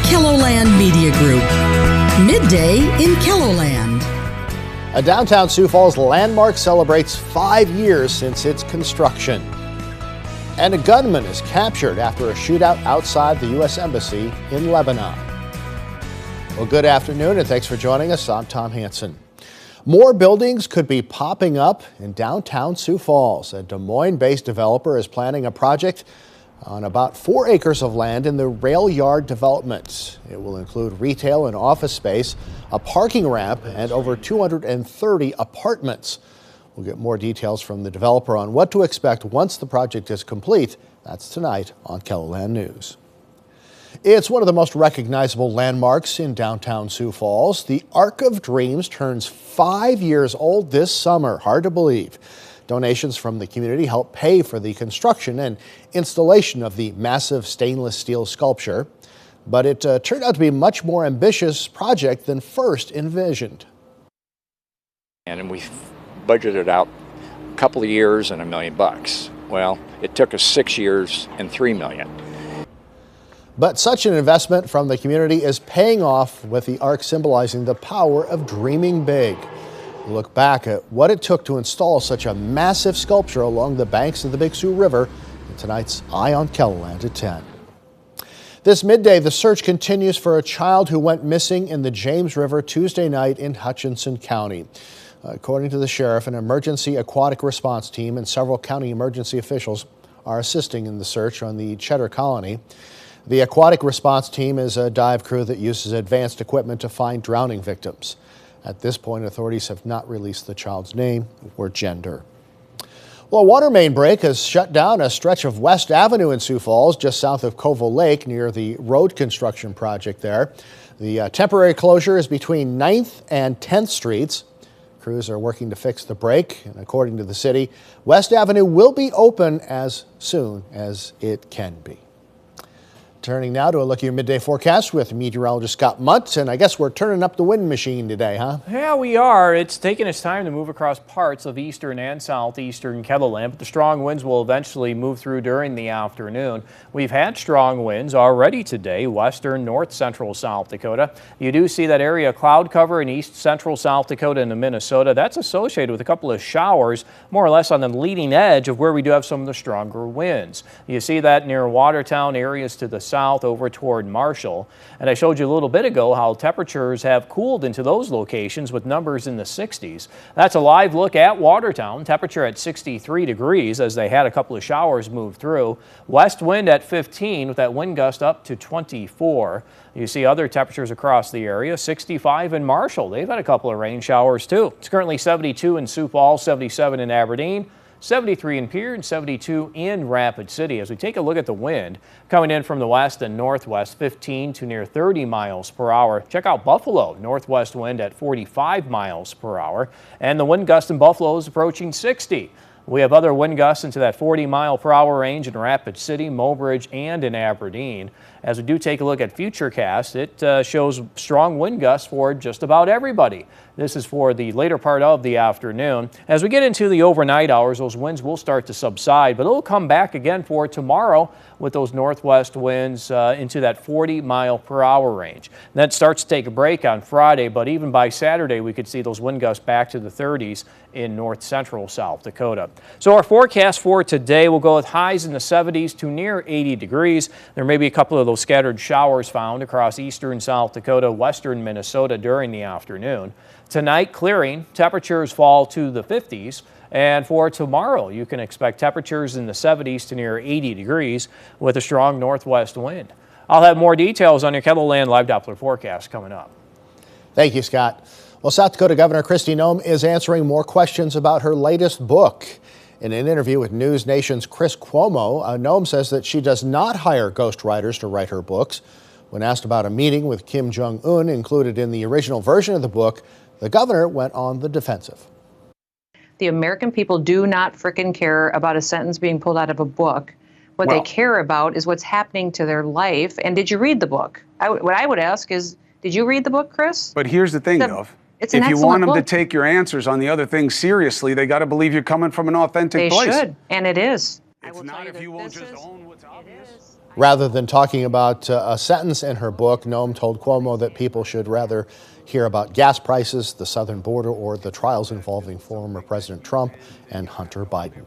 KELOLAND Media Group. Midday in KELOLAND. A downtown Sioux Falls landmark celebrates 5 years since its construction. And a gunman is captured after a shootout outside the U.S. Embassy in Lebanon. Well, good afternoon and thanks for joining us. I'm Tom Hansen. More buildings could be popping up in downtown Sioux Falls. A Des Moines-based developer is planning a project on about 4 acres of land in the railyard development. It will include retail and office space, a parking ramp, and over 230 apartments. We'll get more details from the developer on what to expect once the project is complete. That's tonight on KELOLAND News. It's one of the most recognizable landmarks in downtown Sioux Falls. The Arc of Dreams turns 5 years old this summer. Hard to believe. Donations from the community help pay for the construction and installation of the massive stainless steel sculpture. But it turned out to be a much more ambitious project than first envisioned. And we budgeted out a couple of years and $1 million. Well, it took us 6 years and $3 million. But such an investment from the community is paying off, with the Arc symbolizing the power of dreaming big. We'll look back at what it took to install such a massive sculpture along the banks of the Big Sioux River in tonight's Eye on KELOLAND at 10. This midday, the search continues for a child who went missing in the James River Tuesday night in Hutchinson County. According to the sheriff, an emergency aquatic response team and several county emergency officials are assisting in the search on the Tschetter Colony. The aquatic response team is a dive crew that uses advanced equipment to find drowning victims. At this point, authorities have not released the child's name or gender. Well, a water main break has shut down a stretch of West Avenue in Sioux Falls, just south of Covell Lake, near the road construction project there. The temporary closure is between 9th and 10th Streets. Crews are working to fix the break, and according to the city, West Avenue will be open as soon as it can be. Turning now to a look at your midday forecast with meteorologist Scott Munt, and I guess we're turning up the wind machine today, huh? Yeah, we are. It's taken its time to move across parts of eastern and southeastern KELOLAND, but the strong winds will eventually move through during the afternoon. We've had strong winds already today, western, north central South Dakota. You do see that area of cloud cover in east central South Dakota into Minnesota. That's associated with a couple of showers, more or less on the leading edge of where we do have some of the stronger winds. You see that near Watertown, areas to the south over toward Marshall. And I showed you a little bit ago how temperatures have cooled into those locations with numbers in the 60s. That's a live look at Watertown. Temperature at 63 degrees as they had a couple of showers move through. West wind at 15 with that wind gust up to 24. You see other temperatures across the area. 65 in Marshall. They've had a couple of rain showers too. It's currently 72 in Sioux Falls, 77 in Aberdeen, 73 in Pierre, and 72 in Rapid City. As we take a look at the wind coming in from the west and northwest, 15 to near 30 miles per hour. Check out Buffalo, northwest wind at 45 miles per hour, and the wind gust in Buffalo is approaching 60. We have other wind gusts into that 40 mile per hour range in Rapid City, Mobridge, and in Aberdeen. As we do take a look at Futurecast, it shows strong wind gusts for just about everybody. This is for the later part of the afternoon. As we get into the overnight hours, those winds will start to subside, but it'll come back again for tomorrow with those northwest winds into that 40 mile per hour range. And that starts to take a break on Friday, but even by Saturday, we could see those wind gusts back to the 30s in north central South Dakota. So our forecast for today will go with highs in the 70s to near 80 degrees. There may be a couple of those scattered showers found across eastern South Dakota, western Minnesota during the afternoon. Tonight, clearing, temperatures fall to the 50s. And for tomorrow, you can expect temperatures in the 70s to near 80 degrees with a strong northwest wind. I'll have more details on your KELOLAND Live Doppler forecast coming up. Thank you, Scott. Well, South Dakota Governor Kristi Noem is answering more questions about her latest book. In an interview with News Nation's Chris Cuomo, Noem says that she does not hire ghostwriters to write her books. When asked about a meeting with Kim Jong-un included in the original version of the book, the governor went on the defensive. The American people do not frickin' care about a sentence being pulled out of a book. What they care about is what's happening to their life. And did you read the book? What I would ask is, did you read the book, Chris? But here's the thing, Dov. It's an if you excellent want them to book. take your answers on the other things seriously, they got to believe you're coming from an authentic place. They should, and it is. It's not if you won't just own what's obvious. Rather than talking about a sentence in her book, Noem told Cuomo that people should rather hear about gas prices, the southern border, or the trials involving former President Trump and Hunter Biden.